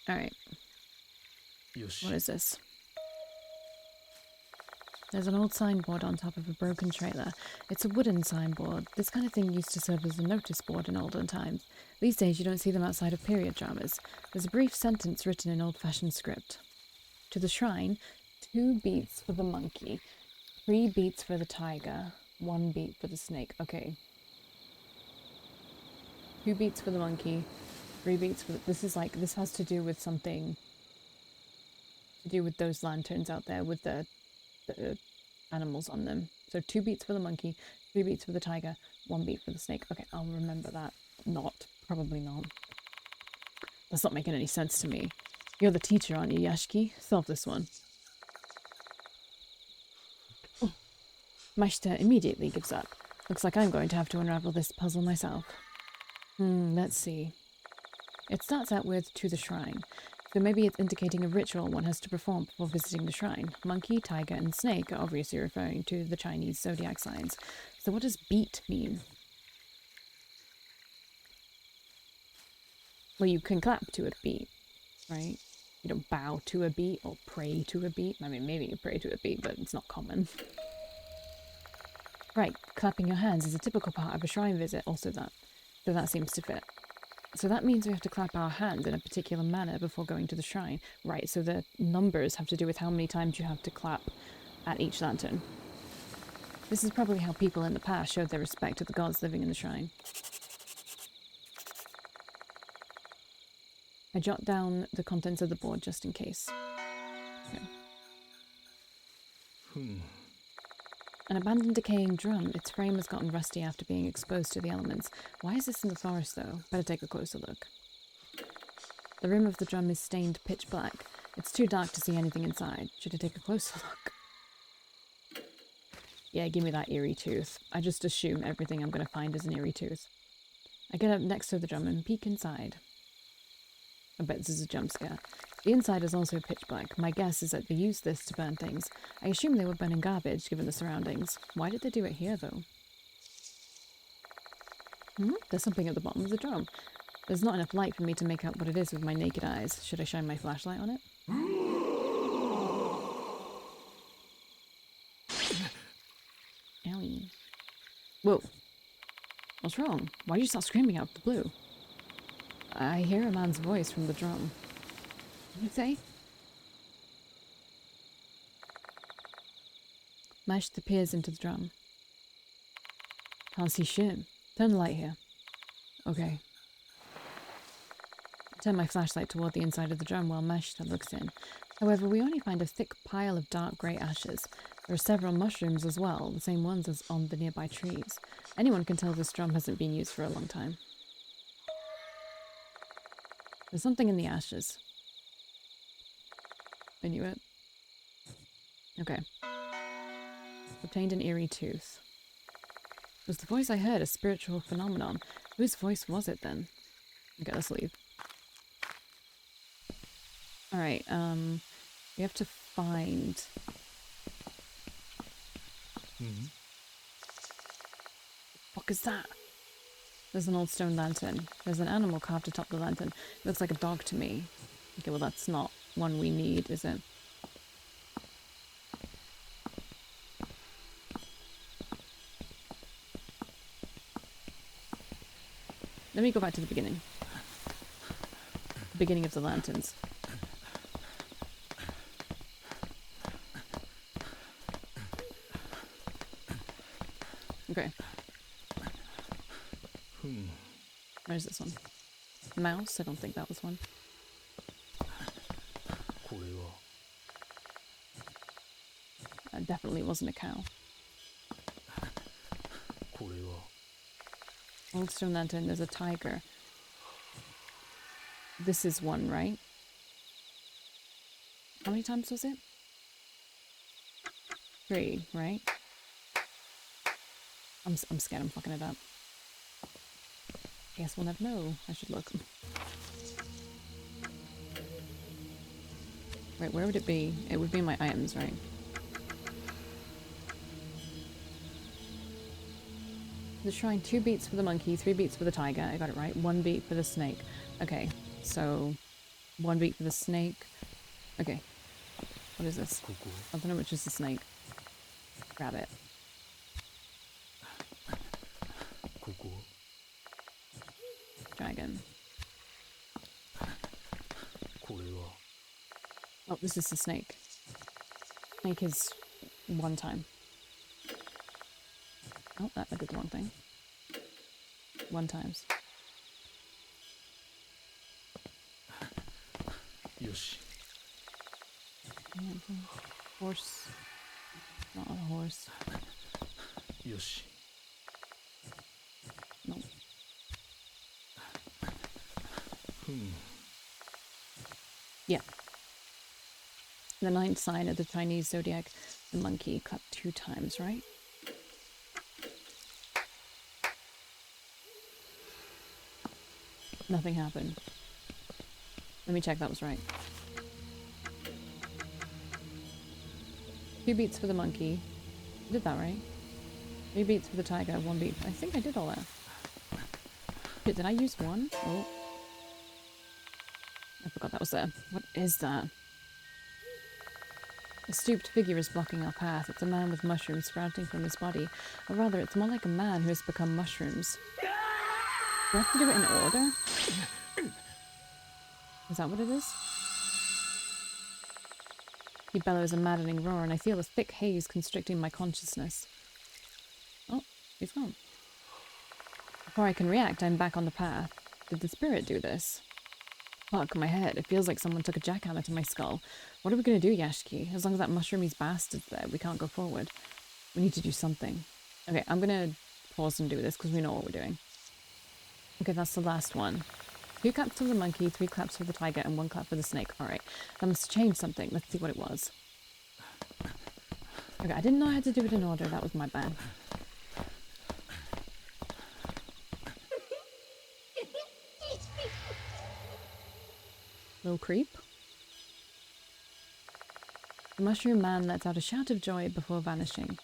Alright, what is this? There's an old signboard on top of a broken trailer. It's a wooden signboard. This kind of thing used to serve as a notice board in olden times. These days you don't see them outside of period dramas. There's a brief sentence written in old-fashioned script. To the shrine, 2 beats for the monkey, 3 beats for the tiger, 1 beat for the snake. Okay. 2 beats for the monkey, 3 beats for the... This is like... This has to do with something... To do with those lanterns out there with the animals on them. So 2 beats for the monkey, 3 beats for the tiger, 1 beat for the snake. Okay, I'll remember that. Probably not. That's not making any sense to me. You're the teacher, aren't you, Yashiki? Solve this one. Oh. Maeshta immediately gives up. Looks like I'm going to have to unravel this puzzle myself. Let's see. It starts out with to the shrine. So maybe it's indicating a ritual one has to perform before visiting the shrine. Monkey, tiger, and snake are obviously referring to the Chinese zodiac signs. So what does beat mean? Well, you can clap to a beat, right? You don't bow to a beat or pray to a beat. I mean, maybe you pray to a beat, but it's not common. Right, clapping your hands is a typical part of a shrine visit, also that. So that seems to fit. So that means we have to clap our hands in a particular manner before going to the shrine. Right, so the numbers have to do with how many times you have to clap at each lantern. This is probably how people in the past showed their respect to the gods living in the shrine. I jot down the contents of the board just in case. Okay. An abandoned decaying drum. Its frame has gotten rusty after being exposed to the elements. Why is this in the forest though? Better take a closer look. The rim of the drum is stained pitch black. It's too dark to see anything inside. Should I take a closer look? Yeah, give me that eerie tooth. I just assume everything I'm going to find is an eerie tooth. I get up next to the drum and peek inside. I bet this is a jump scare. The inside is also pitch black. My guess is that they used this to burn things. I assume they were burning garbage, given the surroundings. Why did they do it here, though? There's something at the bottom of the drum. There's not enough light for me to make out what it is with my naked eyes. Should I shine my flashlight on it? Owie. Whoa. What's wrong? Why did you start screaming out of the blue? I hear a man's voice from the drum. What did you say? Maeshta peers into the drum. Can't see shit. Turn the light here. Okay. I turn my flashlight toward the inside of the drum while Maeshta looks in. However, we only find a thick pile of dark grey ashes. There are several mushrooms as well, the same ones as on the nearby trees. Anyone can tell this drum hasn't been used for a long time. There's something in the ashes. I knew it. Okay. Obtained an eerie tooth. Was the voice I heard a spiritual phenomenon? Whose voice was it then? Okay, let's leave. Alright, we have to find... What the fuck is that? There's an old stone lantern. There's an animal carved atop the lantern. It looks like a dog to me. Okay, well that's not one we need, is it? Let me go back to the beginning. The beginning of the lanterns. Okay. Where's this one? Mouse? I don't think that was one. That definitely wasn't a cow. Old stone lantern, there's a tiger. This is one, right? How many times was it? 3, right? I'm scared I'm fucking it up. I guess we'll never know. I should look. Wait, where would it be? It would be in my items, right? The shrine, 2 beats for the monkey, 3 beats for the tiger. I got it right. 1 beat for the snake. Okay, so 1 beat for the snake. Okay. What is this? ここ I don't know which is the snake. Grab it. ここ Dragon. これは Oh, this is the snake. Snake is 1 time. Oh, that I did the wrong thing. 1 times. よし Horse. Not a horse. よし No. ふん Yeah. The 9th sign of the Chinese zodiac, the monkey, clapped 2 times, right? Nothing happened. Let me check that was right. 2 beats for the monkey. I did that right. 3 beats for the tiger, 1 beat. I think I did all that. Shit, did I use 1? Oh. I forgot that was there. What is that? A stooped figure is blocking our path. It's a man with mushrooms sprouting from his body. Or rather, it's more like a man who has become mushrooms. Do I have to do it in order? Is that what it is? He bellows a maddening roar, and I feel a thick haze constricting my consciousness. Oh, he's gone. Before I can react, I'm back on the path. Did the spirit do this? Fuck my head. It feels like someone took a jackhammer to my skull. What are we gonna do, Yashiki? As long as that mushroomy bastard's there, we can't go forward. We need to do something. Okay, I'm gonna pause and do this because we know what we're doing. Okay, that's the last one. 2 claps for the monkey, 3 claps for the tiger, and 1 clap for the snake. Alright, that must change something. Let's see what it was. Okay, I didn't know I had to do it in order. That was my bad. Little creep. The mushroom man lets out a shout of joy before vanishing.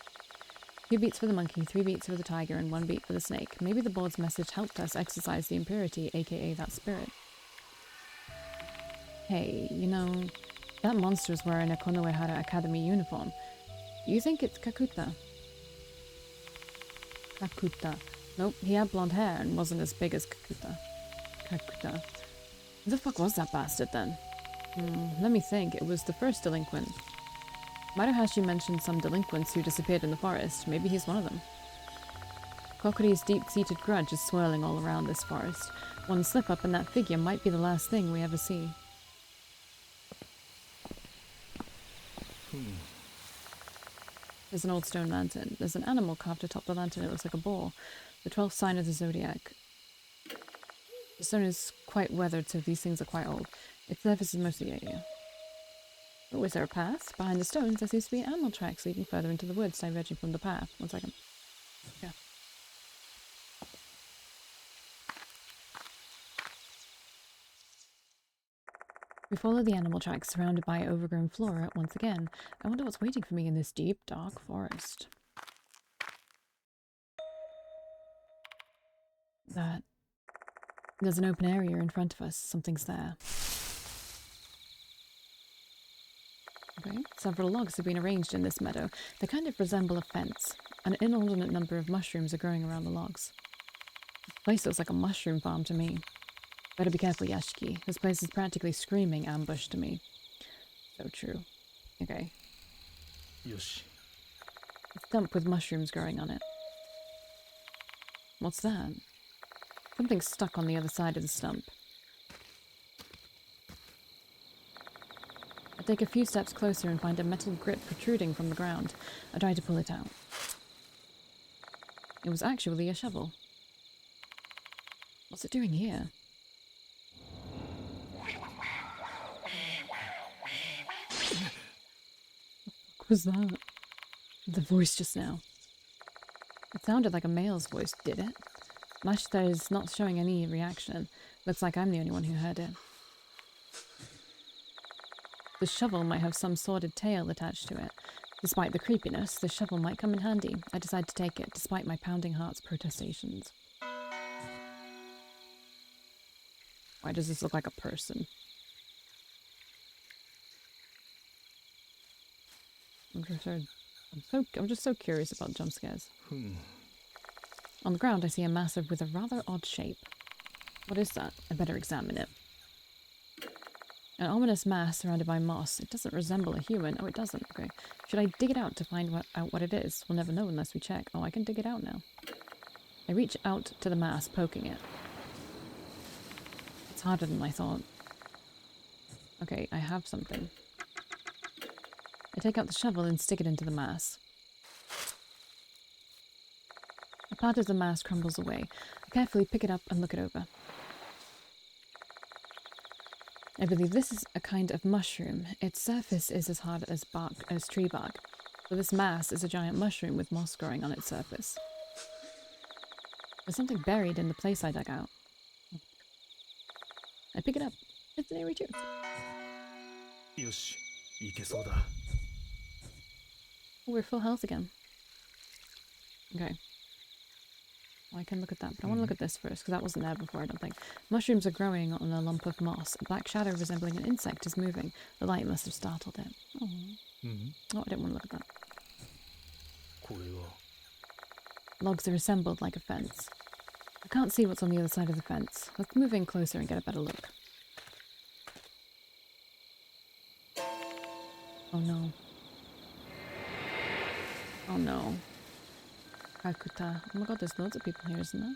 2 beats for the monkey, 3 beats for the tiger, and 1 beat for the snake. Maybe the board's message helped us exorcise the impurity, aka that spirit. Hey, you know, that monster's wearing a Konoehara Academy uniform. You think it's Kakuta? Kakuta. Nope, he had blonde hair and wasn't as big as Kakuta. Kakuta. Who the fuck was that bastard then? Let me think. It was the first delinquent. Maruhashi mentioned some delinquents who disappeared in the forest. Maybe he's one of them. Kokori's deep-seated grudge is swirling all around this forest. One slip-up and that figure might be the last thing we ever see. There's an old stone lantern. There's an animal carved atop the lantern. It looks like a boar. The 12th sign of the zodiac. The stone is quite weathered, so these things are quite old. Its surface is mostly yeah. Oh, is there a path? Behind the stones, there seems to be animal tracks leading further into the woods, diverging from the path. 1 second. Yeah. We follow the animal tracks surrounded by overgrown flora once again. I wonder what's waiting for me in this deep, dark forest. There's an open area in front of us. Something's there. Okay, several logs have been arranged in this meadow. They kind of resemble a fence. An inordinate number of mushrooms are growing around the logs. This place looks like a mushroom farm to me. Better be careful, Yashiki. This place is practically screaming ambush to me. So true. Okay. Yoshi. A stump with mushrooms growing on it. What's that? Something's stuck on the other side of the stump. I take a few steps closer and find a metal grip protruding from the ground. I try to pull it out. It was actually a shovel. What's it doing here? What was that? The voice just now. It sounded like a male's voice, did it? Mashita is not showing any reaction. Looks like I'm the only one who heard it. The shovel might have some sordid tale attached to it. Despite the creepiness, the shovel might come in handy. I decide to take it, despite my pounding heart's protestations. Why does this look like a person? I'm just so curious about jump scares. Hmm. On the ground, I see a massive with a rather odd shape. What is that? I better examine it. An ominous mass surrounded by moss. It doesn't resemble a human. Oh, it doesn't. Okay. Should I dig it out to find out what it is? We'll never know unless we check. Oh, I can dig it out now. I reach out to the mass, poking it. It's harder than I thought. Okay, I have something. I take out the shovel and stick it into the mass. A part of the mass crumbles away. I carefully pick it up and look it over. I believe this is a kind of mushroom. Its surface is as hard as tree bark. So this mass is a giant mushroom with moss growing on its surface. There's something buried in the place I dug out. I pick it up. It's an airy tooth. Yoshi, いけそうだ. Oh, we're full health again. Okay. Well, I can look at that, but I want to look at this first, because that wasn't there before, I don't think. Mushrooms are growing on a lump of moss. A black shadow resembling an insect is moving. The light must have startled it. Oh, I didn't want to look at that. これは Logs are assembled like a fence. I can't see what's on the other side of the fence. Let's move in closer and get a better look. Oh no. Oh no. Kakuta. Oh my god, there's loads of people here, isn't there?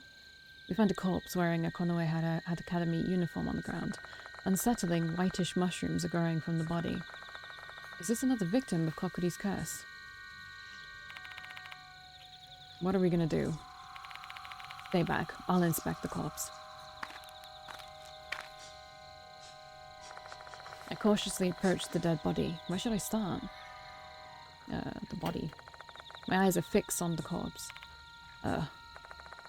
We find a corpse wearing a Konoe had Academy uniform on the ground. Unsettling, whitish mushrooms are growing from the body. Is this another victim of Kokuri's curse? What are we gonna do? Stay back. I'll inspect the corpse. I cautiously approach the dead body. Where should I start? The body. My eyes are fixed on the corpse. I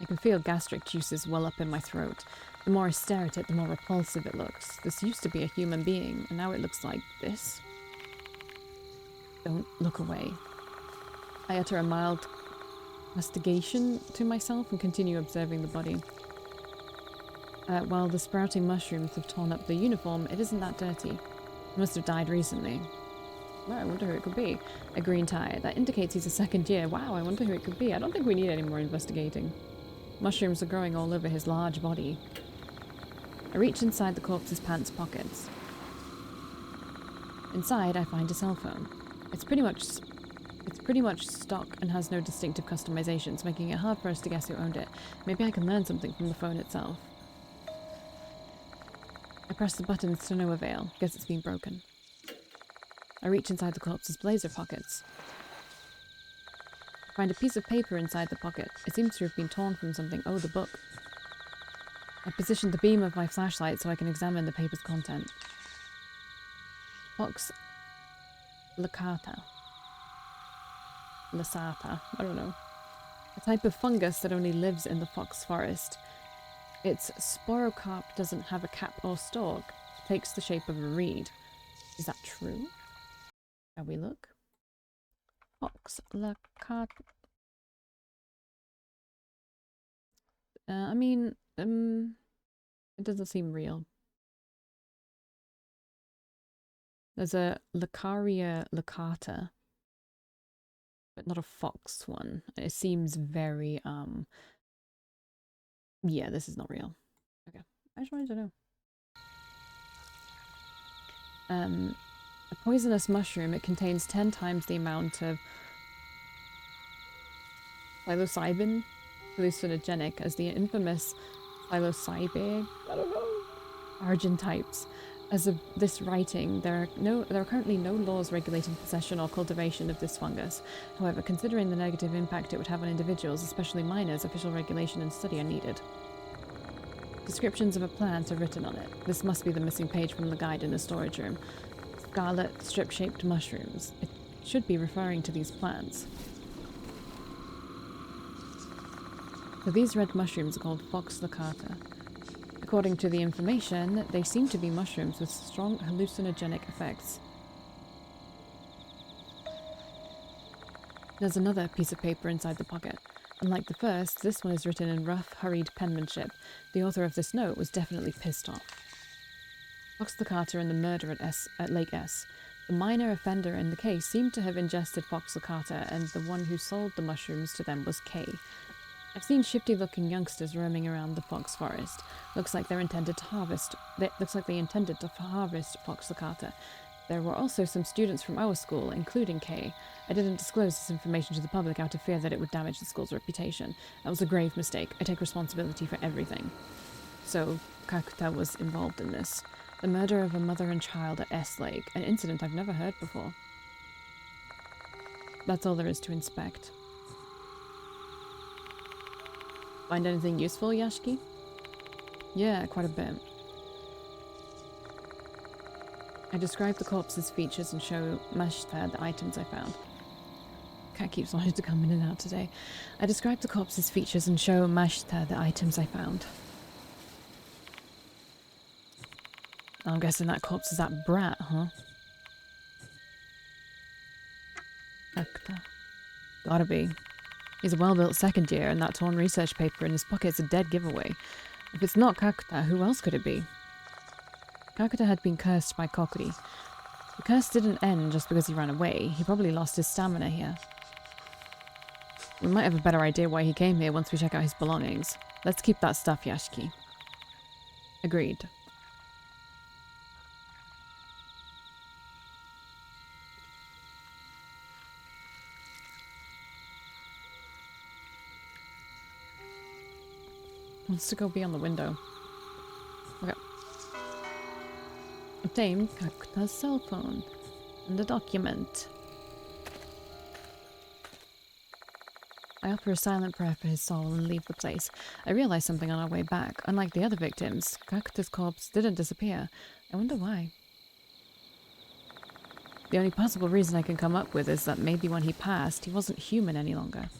can feel gastric juices well up in my throat. The more I stare at it, the more repulsive it looks. This used to be a human being, and now it looks like this. Don't look away. I utter a mild mastigation to myself and continue observing the body. While the sprouting mushrooms have torn up the uniform, it isn't that dirty. It must have died recently. Well, I wonder who it could be. A green tie. That indicates he's a second year. Wow, I wonder who it could be. I don't think we need any more investigating. Mushrooms are growing all over his large body. I reach inside the corpse's pants pockets. Inside, I find a cell phone. It's pretty much stock and has no distinctive customizations, making it hard for us to guess who owned it. Maybe I can learn something from the phone itself. I press the buttons to no avail. Guess it's been broken. I reach inside the corpse's blazer pockets. I find a piece of paper inside the pocket. It seems to have been torn from something. Oh, the book. I position the beam of my flashlight so I can examine the paper's content. Fox Lasata. I don't know. A type of fungus that only lives in the fox forest. Its sporocarp doesn't have a cap or stalk. It takes the shape of a reed. Is that true? Shall we look? Fox Lasata. I mean, it doesn't seem real. There's a Lacaria lacata, but not a fox one. It seems very, yeah, this is not real. Okay, I just wanted to know. A poisonous mushroom. It contains 10 times the amount of psilocybin, hallucinogenic, as the infamous psilocybin, I don't know, argentypes. As of this writing, there are currently no laws regulating possession or cultivation of this fungus. However, considering the negative impact it would have on individuals, especially minors, official regulation and study are needed. Descriptions of a plant are written on it. This must be the missing page from the guide in the storage room. Scarlet, strip-shaped mushrooms. It should be referring to these plants. So these red mushrooms are called Fox Lasata. According to the information, they seem to be mushrooms with strong hallucinogenic effects. There's another piece of paper inside the pocket. Unlike the first, this one is written in rough, hurried penmanship. The author of this note was definitely pissed off. Fox Lasata and the murder at Lake S. The minor offender in the case seemed to have ingested fox licata, and the one who sold the mushrooms to them was Kay. I've seen shifty-looking youngsters roaming around the fox forest. Looks like they intended to harvest fox licata. There were also some students from our school, including Kay. I didn't disclose this information to the public out of fear that it would damage the school's reputation. That was a grave mistake. I take responsibility for everything. So, Kakuta was involved in this. The murder of a mother and child at S Lake, an incident I've never heard before. That's all there is to inspect. Find anything useful, Yashiki? Yeah, quite a bit. I describe the corpse's features and show Mashita the items I found. Cat keeps wanting to come in and out today. I describe the corpse's features and show Mashita the items I found. I'm guessing that corpse is that brat, huh? Kakuta. Gotta be. He's a well-built second year, and that torn research paper in his pocket's a dead giveaway. If it's not Kakuta, who else could it be? Kakuta had been cursed by Kokuri. The curse didn't end just because he ran away. He probably lost his stamina here. We might have a better idea why he came here once we check out his belongings. Let's keep that stuff, Yashiki. Agreed. Wants to go beyond the window. Okay. Obtained Kakuta's cell phone and a document. I offer a silent prayer for his soul and leave the place. I realize something on our way back. Unlike the other victims, Kakuta's corpse didn't disappear. I wonder why. The only possible reason I can come up with is that maybe when he passed, he wasn't human any longer.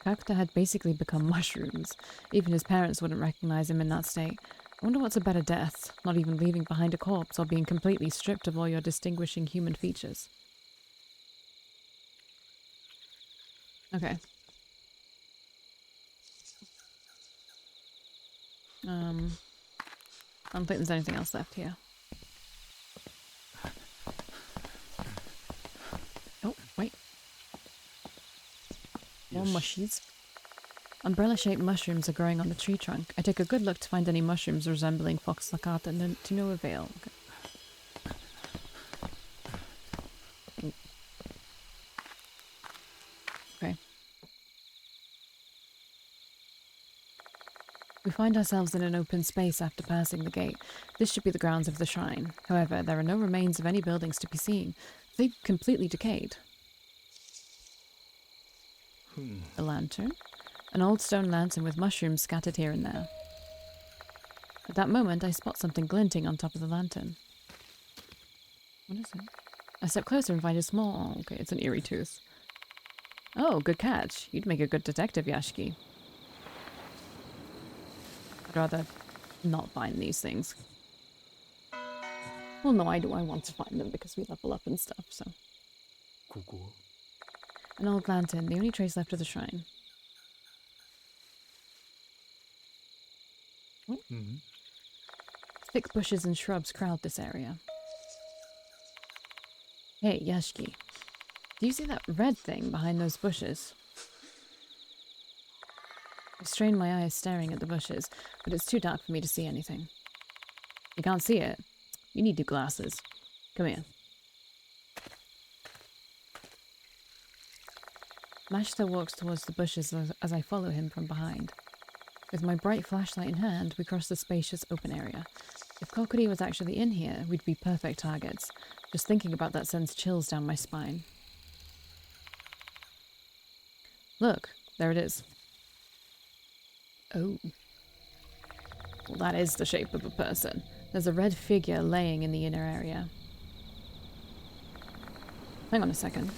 Kakuta had basically become mushrooms. Even his parents wouldn't recognize him in that state. I wonder what's a better death, not even leaving behind a corpse or being completely stripped of all your distinguishing human features. Okay. I don't think there's anything else left here. Oh, wait. More mushies. Umbrella-shaped mushrooms are growing on the tree trunk. I take a good look to find any mushrooms resembling fox licata, and to no avail. Okay. Okay. We find ourselves in an open space after passing the gate. This should be the grounds of the shrine. However, there are no remains of any buildings to be seen. They've completely decayed. A lantern? An old stone lantern with mushrooms scattered here and there. At that moment, I spot something glinting on top of the lantern. What is it? I step closer and find a small... Oh, okay, it's an eerie tooth. Oh, good catch. You'd make a good detective, Yashiki. I'd rather not find these things. Well, no, I do. I want to find them because we level up and stuff, so... An old lantern, the only trace left of the shrine. Thick bushes and shrubs crowd this area. Hey, Yashiki. Do you see that red thing behind those bushes? I strain my eyes staring at the bushes, but it's too dark for me to see anything. You can't see it? You need new glasses. Come here. Mashita walks towards the bushes as I follow him from behind. With my bright flashlight in hand, we cross the spacious open area. If Kokuri was actually in here, we'd be perfect targets. Just thinking about that sends chills down my spine. Look, there it is. Oh. Well, that is the shape of a person. There's a red figure laying in the inner area. Hang on a second.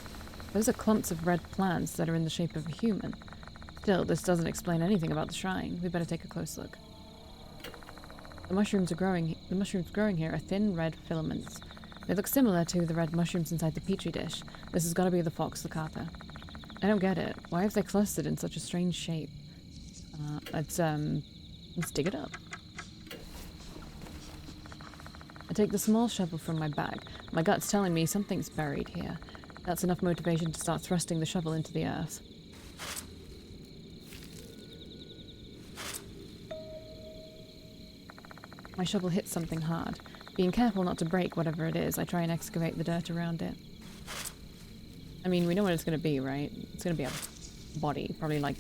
Those are clumps of red plants that are in the shape of a human. Still, this doesn't explain anything about the shrine. We better take a close look. The mushrooms growing here are thin red filaments. They look similar to the red mushrooms inside the petri dish. This has got to be the fox licata. I don't get it. Why have they clustered in such a strange shape? Let's dig it up. I take the small shovel from my bag. My gut's telling me something's buried here. That's enough motivation to start thrusting the shovel into the earth. My shovel hits something hard. Being careful not to break whatever it is, I try and excavate the dirt around it. I mean, we know what it's going to be, right? It's going to be a body, probably like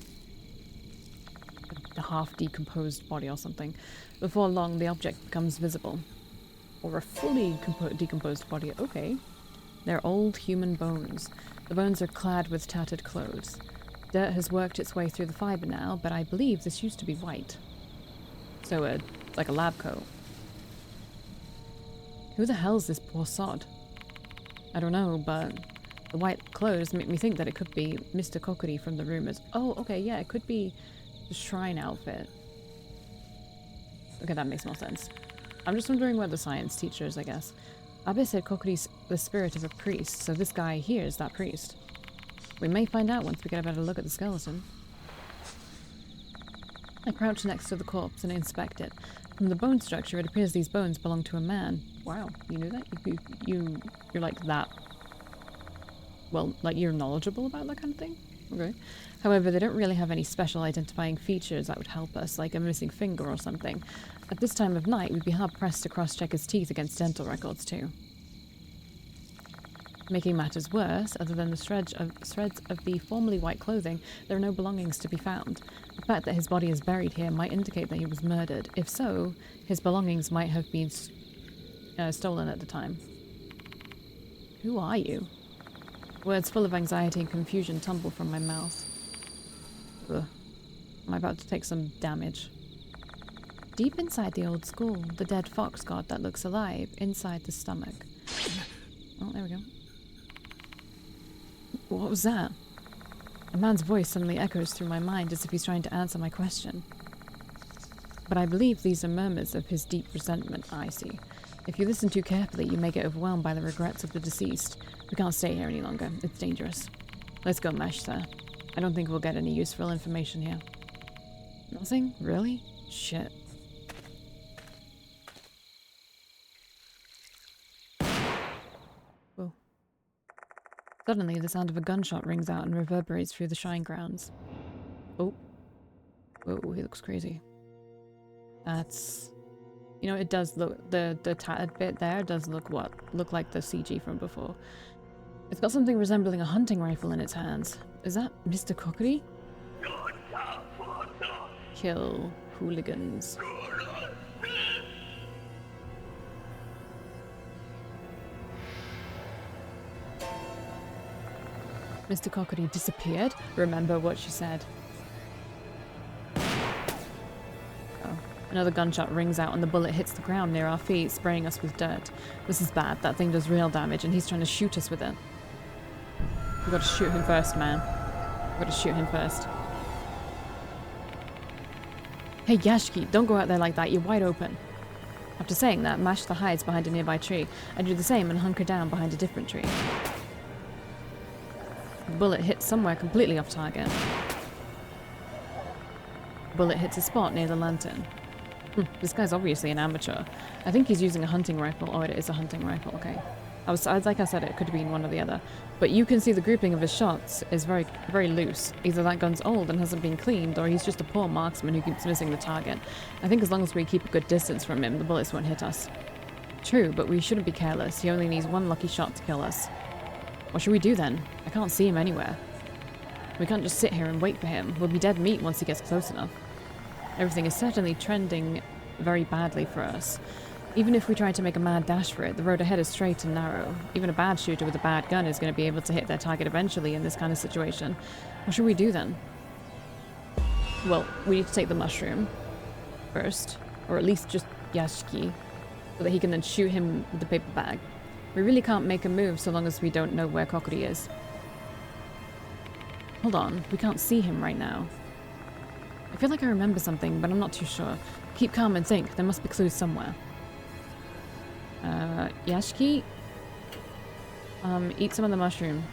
a half-decomposed body or something. Before long, the object becomes visible. Or a fully decomposed body. Okay. They're old human bones. The bones are clad with tattered clothes. Dirt has worked its way through the fibre now, but I believe this used to be white. So it's like a lab coat. Who the hell's this poor sod? I don't know, but the white clothes make me think that it could be Mr. Kokuri from the rumors. Oh, okay, yeah, it could be the shrine outfit. Okay, that makes more sense. I'm just wondering where the science teacher is, I guess. Abe said Kokuri's the spirit of a priest, so this guy here is that priest. We may find out once we get a better look at the skeleton. I crouch next to the corpse and inspect it. From the bone structure, it appears these bones belong to a man. Wow, you knew that? You're like that. Well, like you're knowledgeable about that kind of thing? Okay. However, they don't really have any special identifying features that would help us, like a missing finger or something. At this time of night, we'd be hard-pressed to cross-check his teeth against dental records, too. Making matters worse, other than the shreds of the formerly white clothing, there are no belongings to be found. The fact that his body is buried here might indicate that he was murdered. If so, his belongings might have been stolen at the time. Who are you? Words full of anxiety and confusion tumble from my mouth. Ugh. I'm about to take some damage. Deep inside the old school, the dead fox god that looks alive, inside the stomach. Oh, there we go. What was that? A man's voice suddenly echoes through my mind as if he's trying to answer my question. But I believe these are murmurs of his deep resentment, I see. If you listen too carefully, you may get overwhelmed by the regrets of the deceased. We can't stay here any longer. It's dangerous. Let's go, Mesh, sir. I don't think we'll get any useful information here. Nothing? Really? Shit. Whoa. Suddenly, the sound of a gunshot rings out and reverberates through the shrine grounds. Oh. Whoa, he looks crazy. That's... You know, it does look... The tattered bit there does look like the CG from before. It's got something resembling a hunting rifle in its hands. Is that Mr. Kokuri? Kill hooligans. Mr. Kokuri disappeared? Remember what she said. Oh. Another gunshot rings out and the bullet hits the ground near our feet, spraying us with dirt. This is bad. That thing does real damage and he's trying to shoot us with it. We gotta shoot him first, man. We gotta shoot him first. Hey, Yashiki, don't go out there like that. You're wide open. After saying that, Mashta hides behind a nearby tree. I do the same and hunker down behind a different tree. The bullet hits somewhere completely off target. Bullet hits a spot near the lantern. This guy's obviously an amateur. I think he's using a hunting rifle. Oh, it is a hunting rifle. Okay. Like I said, it could have been one or the other. But you can see the grouping of his shots is very, very loose. Either that gun's old and hasn't been cleaned, or he's just a poor marksman who keeps missing the target. I think as long as we keep a good distance from him, the bullets won't hit us. True, but we shouldn't be careless. He only needs one lucky shot to kill us. What should we do then? I can't see him anywhere. We can't just sit here and wait for him. We'll be dead meat once he gets close enough. Everything is certainly trending very badly for us. Even if we try to make a mad dash for it, the road ahead is straight and narrow. Even a bad shooter with a bad gun is going to be able to hit their target eventually in this kind of situation. What should we do then? Well, we need to take the mushroom first. Or at least just Yashiki, so that he can then shoot him with the paper bag. We really can't make a move so long as we don't know where Kokuri is. Hold on, we can't see him right now. I feel like I remember something, but I'm not too sure. Keep calm and think. There must be clues somewhere. Yashiki? Eat some of the mushroom.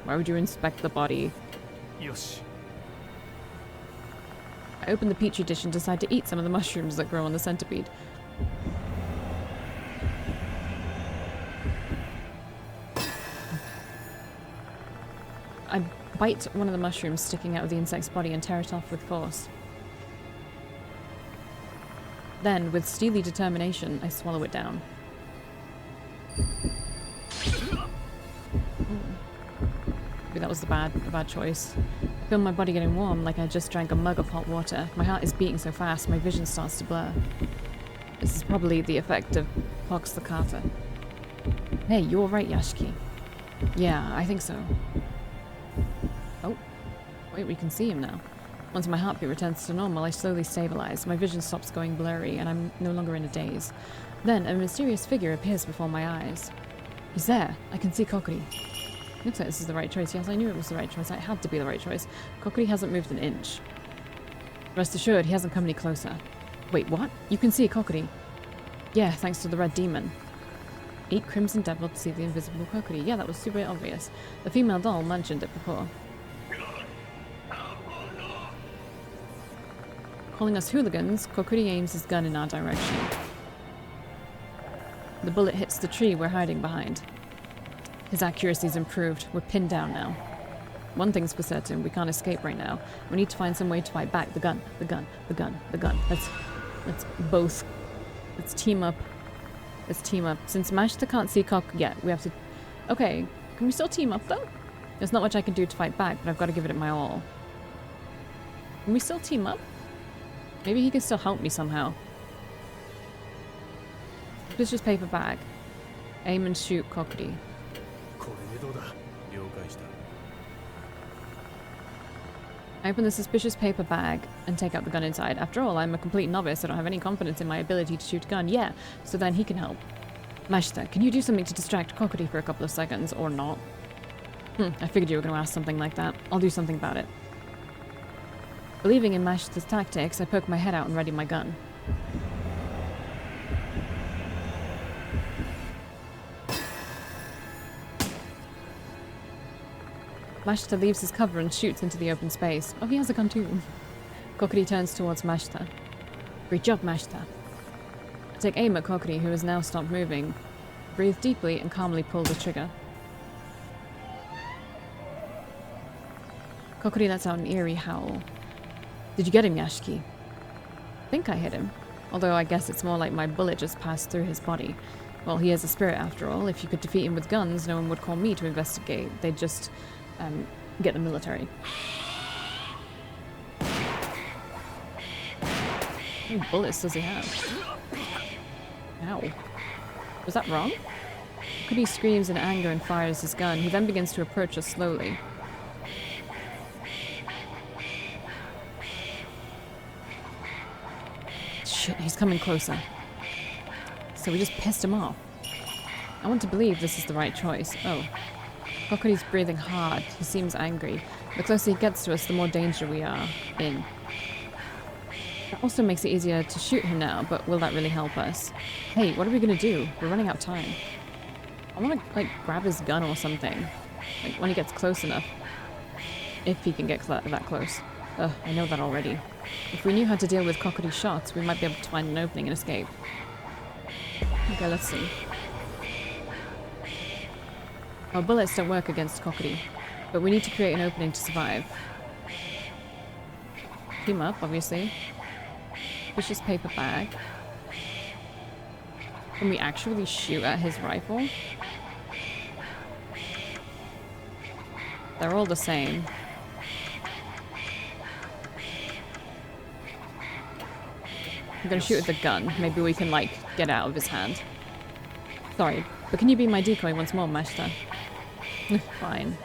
Why would you inspect the body? Yosh. I open the petri dish and decide to eat some of the mushrooms that grow on the centipede. I bite one of the mushrooms sticking out of the insect's body and tear it off with force. Then, with steely determination, I swallow it down. Maybe that was a bad choice. I feel my body getting warm, like I just drank a mug of hot water. My heart is beating so fast, my vision starts to blur. This is probably the effect of Pox the Carter. Hey, you alright, Yashiki? Yeah, I think so. Oh, wait, we can see him now. Once my heartbeat returns to normal, I slowly stabilize. My vision stops going blurry, and I'm no longer in a daze. Then, a mysterious figure appears before my eyes. He's there. I can see Kokiri. Looks like this is the right choice. Yes, I knew it was the right choice. It had to be the right choice. Kokiri hasn't moved an inch. Rest assured, he hasn't come any closer. Wait, what? You can see Kokiri? Yeah, thanks to the red demon. 8 crimson devil to see the invisible Kokiri. Yeah, that was super obvious. The female doll mentioned it before. Calling us hooligans, Kokiri aims his gun in our direction. The bullet hits the tree we're hiding behind. His accuracy's improved. We're pinned down now. One thing's for certain, we can't escape right now. We need to find some way to fight back. The gun, the gun, the gun, the gun. Let's both. Let's team up. Let's team up. Since Mashta can't see Kok yet, we have to... Okay, can we still team up though? There's not much I can do to fight back, but I've got to give it my all. Can we still team up? Maybe he can still help me somehow. Suspicious paper bag. Aim and shoot Kokiri. I open the suspicious paper bag and take out the gun inside. After all, I'm a complete novice. I don't have any confidence in my ability to shoot a gun. Yeah, so then he can help. Mashita, can you do something to distract Kokiri for a couple of seconds, or not? I figured you were going to ask something like that. I'll do something about it. Believing in Mashita's tactics, I poke my head out and ready my gun. Mashita leaves his cover and shoots into the open space. Oh, he has a gun too. Kokiri turns towards Mashita. Great job, Mashita. I take aim at Kokiri, who has now stopped moving. Breathe deeply and calmly pull the trigger. Kokiri lets out an eerie howl. Did you get him, Yashiki? I think I hit him. Although I guess it's more like my bullet just passed through his body. Well, he is a spirit after all. If you could defeat him with guns, no one would call me to investigate. They'd just, get the military. How many bullets does he have? Ow. Was that wrong? Kokiri screams in anger and fires his gun. He then begins to approach us slowly. Shit, he's coming closer. So we just pissed him off. I want to believe this is the right choice. Oh. Kokiri's breathing hard. He seems angry. The closer he gets to us, the more danger we are in. That also makes it easier to shoot him now, but will that really help us? Hey, what are we gonna do? We're running out of time. I wanna, like, grab his gun or something. Like, when he gets close enough. If he can get that close. Ugh, I know that already. If we knew how to deal with Kokiri's shots, we might be able to find an opening and escape. Okay, let's see. Our bullets don't work against Kokiri, but we need to create an opening to survive. Team up, obviously. Vicious paper bag. Can we actually shoot at his rifle? They're all the same. I'm gonna shoot with the gun. Maybe we can, like, get out of his hand. Sorry, but can you be my decoy once more, Mashita? Fine.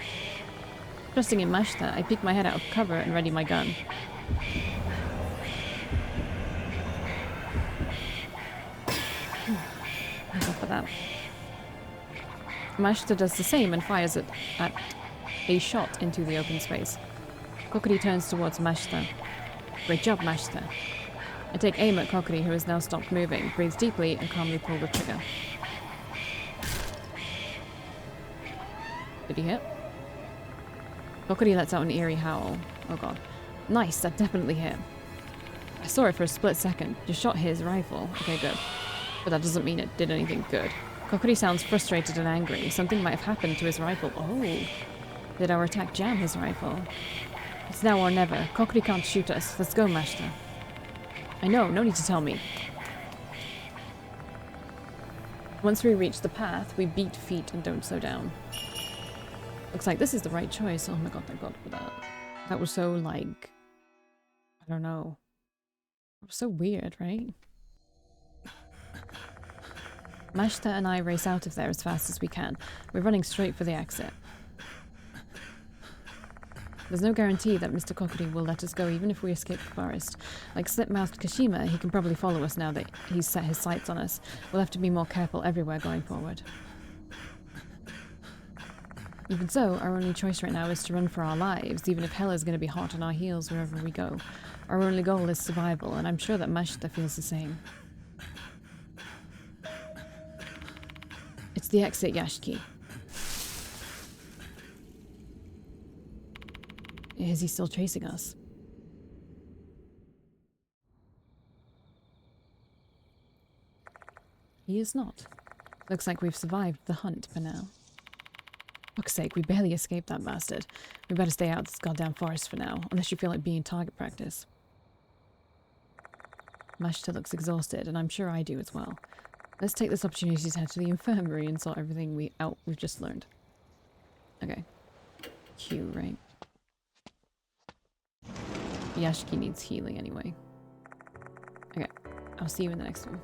Trusting in Mashita, I peek my head out of cover and ready my gun. Thank God for that. Mashita does the same and fires it at a shot into the open space. Kokiri turns towards Mashita. Great job, Mashita. I take aim at Kokiri, who has now stopped moving, breathe deeply, and calmly pull the trigger. Did he hit? Valkii lets out an eerie howl. Oh god. Nice, that definitely hit. I saw it for a split second. You shot his rifle. Okay, good. But that doesn't mean it did anything good. Kokiri sounds frustrated and angry. Something might have happened to his rifle. Oh. Did our attack jam his rifle? It's now or never. Kokiri can't shoot us. Let's go, Mashta. I know, no need to tell me. Once we reach the path, we beat feet and don't slow down. Looks like this is the right choice. Oh my god, thank god for that. That was so, like... I don't know. It was so weird, right? Mashta and I race out of there as fast as we can. We're running straight for the exit. There's no guarantee that Mr. Kokiri will let us go even if we escape the forest. Like slip-mouthed Kashima, he can probably follow us now that he's set his sights on us. We'll have to be more careful everywhere going forward. Even so, our only choice right now is to run for our lives, even if hell is going to be hot on our heels wherever we go. Our only goal is survival, and I'm sure that Mashta feels the same. It's the exit, Yashiki. Is he still chasing us? He is not. Looks like we've survived the hunt for now. Fuck's sake, we barely escaped that bastard. We better stay out of this goddamn forest for now, unless you feel like being target practice. Mashta looks exhausted, and I'm sure I do as well. Let's take this opportunity to head to the infirmary and sort everything we've just learned. Okay. Q, right? Yashiki needs healing anyway. Okay, I'll see you in the next one.